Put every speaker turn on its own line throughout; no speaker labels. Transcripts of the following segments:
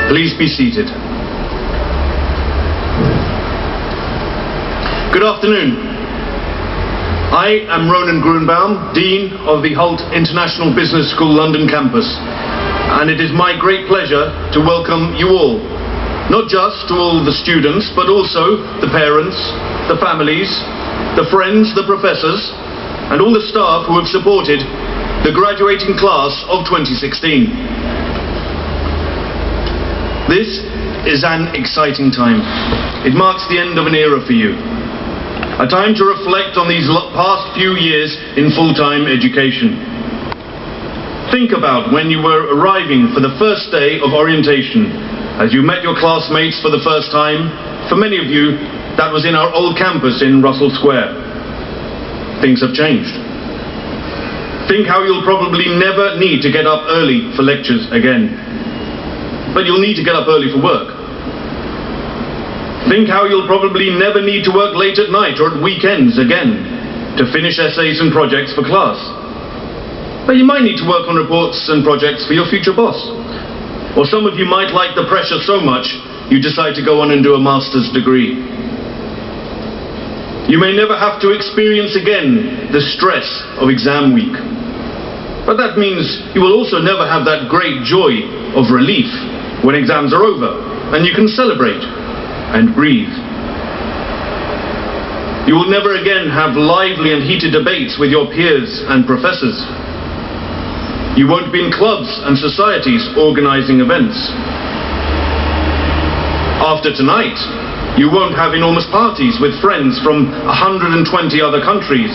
Please be seated. Good afternoon. I am Ronan Gruenbaum, Dean of the HULT International Business School London campus, and it is my great pleasure to welcome you all, not just to all the students, but also the parents, the families, the friends, the professors, and all the staff who have supported the graduating class of 2016. This is an exciting time. It marks the end of an era for you. A time to reflect on these past few years in full-time education. Think about when you were arriving for the first day of orientation, as you met your classmates for the first time. For many of you, that was in our old campus in Russell Square. Things have changed. Think how you'll probably never need to get up early for lectures again. But you'll need to get up early for work. Think how you'll probably never need to work late at night or at weekends again to finish essays and projects for class. But you might need to work on reports and projects for your future boss. Or some of you might like the pressure so much you decide to go on and do a master's degree. You may never have to experience again the stress of exam week. But that means you will also never have that great joy of relief when exams are over and you can celebrate and breathe. You will never again have lively and heated debates with your peers and professors. You won't be in clubs and societies organizing events. After tonight, you won't have enormous parties with friends from 120 other countries.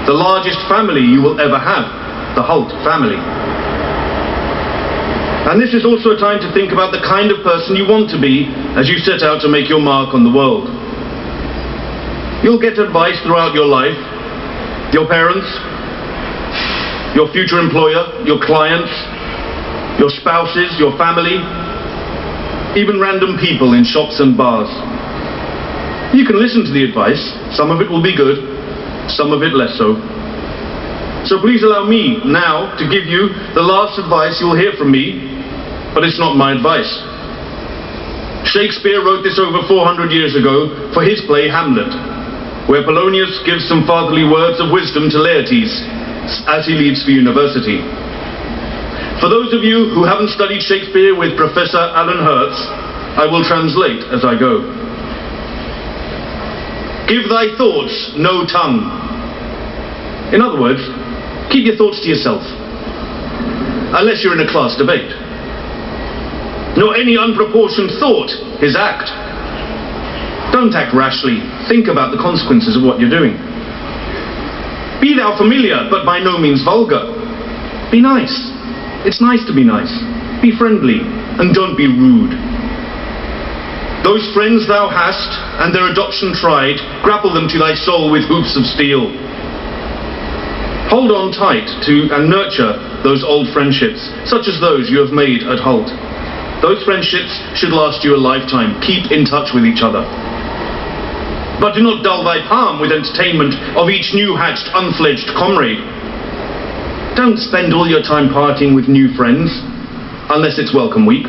The largest family you will ever have, the HULT family. And this is also a time to think about the kind of person you want to be as you set out to make your mark on the world. You'll get advice throughout your life. Your parents, your future employer, your clients, your spouses, your family, even random people in shops and bars. You can listen to the advice. Some of it will be good, some of it less so. So please allow me now to give you the last advice you'll hear from me, but it's not my advice. Shakespeare wrote this over 400 years ago for his play Hamlet, where Polonius gives some fatherly words of wisdom to Laertes as he leaves for university. For those of you who haven't studied Shakespeare with Professor Alan Hertz, I will translate as I go. Give thy thoughts no tongue. In other words, keep your thoughts to yourself, unless you're in a class debate. Nor any unproportioned thought his act. Don't act rashly. Think about the consequences of what you're doing. Be thou familiar, but by no means vulgar. Be nice. It's nice to be nice. Be friendly, and don't be rude. Those friends thou hast, and their adoption tried, grapple them to thy soul with hoops of steel. Hold on tight to and nurture those old friendships, such as those you have made at HULT. Those friendships should last you a lifetime. Keep in touch with each other. But do not dull thy palm with entertainment of each new-hatched, unfledged comrade. Don't spend all your time partying with new friends, unless it's welcome week.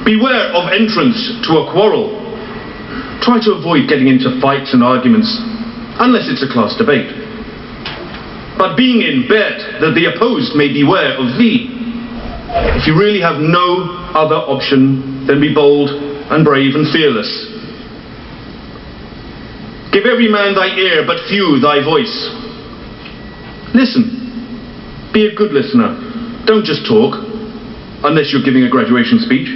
Beware of entrance to a quarrel. Try to avoid getting into fights and arguments, unless it's a class debate. But being in bed, that the opposed may beware of thee. If you really have no other option, then be bold and brave and fearless. Give every man thy ear, but few thy voice. Listen. Be a good listener. Don't just talk, unless you're giving a graduation speech.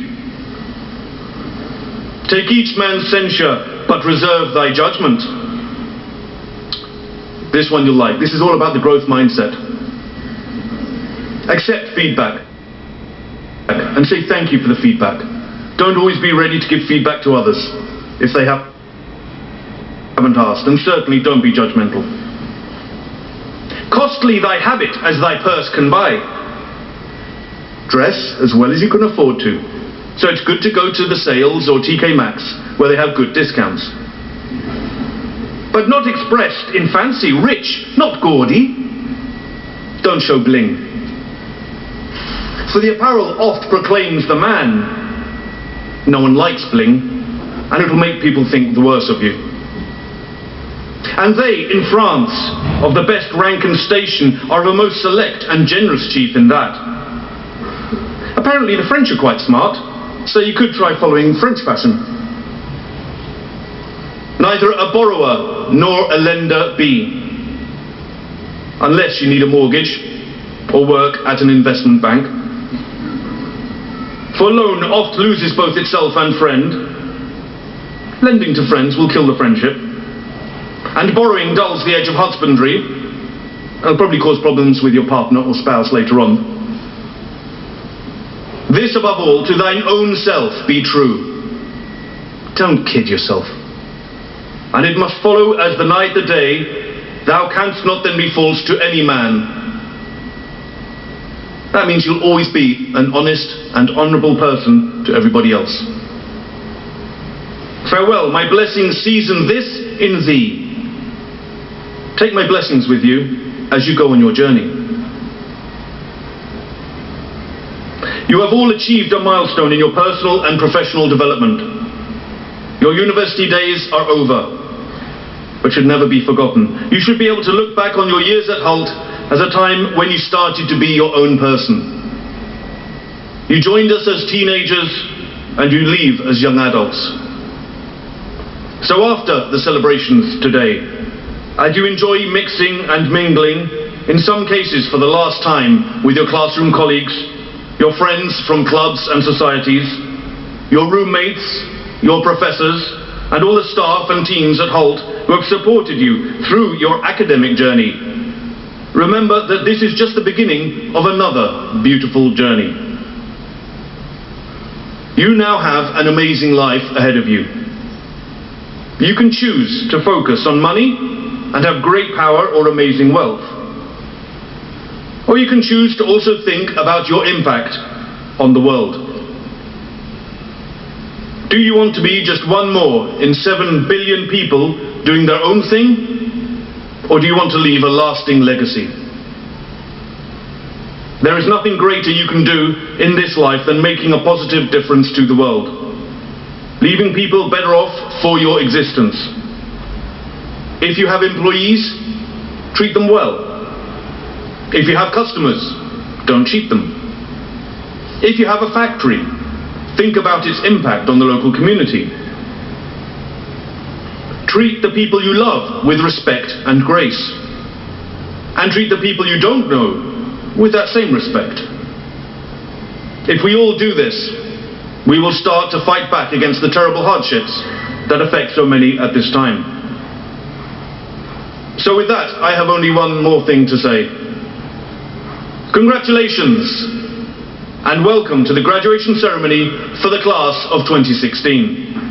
Take each man's censure, but reserve thy judgment. This one you'll like. This is all about the growth mindset. Accept feedback, and say thank you for the feedback. Don't always be ready to give feedback to others if they haven't asked, and certainly don't be judgmental. Costly thy habit as thy purse can buy. Dress as well as you can afford to. So it's good to go to the sales or TK Maxx where they have good discounts. But not expressed in fancy, rich, not gaudy. Don't show bling. For the apparel oft proclaims the man. No one likes bling, and it'll make people think the worse of you. And they, in France, of the best rank and station, are of a most select and generous chief in that. Apparently the French are quite smart, so you could try following French fashion. Neither a borrower nor a lender be, unless you need a mortgage or work at an investment bank. For loan oft loses both itself and friend. Lending to friends will kill the friendship. And borrowing dulls the edge of husbandry. It'll probably cause problems with your partner or spouse later on. This above all, to thine own self be true. Don't kid yourself. And it must follow as the night the day, thou canst not then be false to any man. That means you'll always be an honest and honourable person to everybody else. Farewell, my blessings season this in thee. Take my blessings with you as you go on your journey. You have all achieved a milestone in your personal and professional development. Your university days are over, but should never be forgotten. You should be able to look back on your years at HULT as a time when you started to be your own person. You joined us as teenagers and you leave as young adults. So after the celebrations today, as you enjoy mixing and mingling, in some cases for the last time, with your classroom colleagues, your friends from clubs and societies, your roommates, your professors, and all the staff and teams at HULT who have supported you through your academic journey, remember that this is just the beginning of another beautiful journey. You now have an amazing life ahead of you. You can choose to focus on money and have great power or amazing wealth. Or you can choose to also think about your impact on the world. Do you want to be just one more in 7 billion people doing their own thing? Or do you want to leave a lasting legacy? There is nothing greater you can do in this life than making a positive difference to the world. Leaving people better off for your existence. If you have employees, treat them well. If you have customers, don't cheat them. If you have a factory, think about its impact on the local community. Treat the people you love with respect and grace. And treat the people you don't know with that same respect. If we all do this, we will start to fight back against the terrible hardships that affect so many at this time. So with that, I have only one more thing to say. Congratulations and welcome to the graduation ceremony for the class of 2016.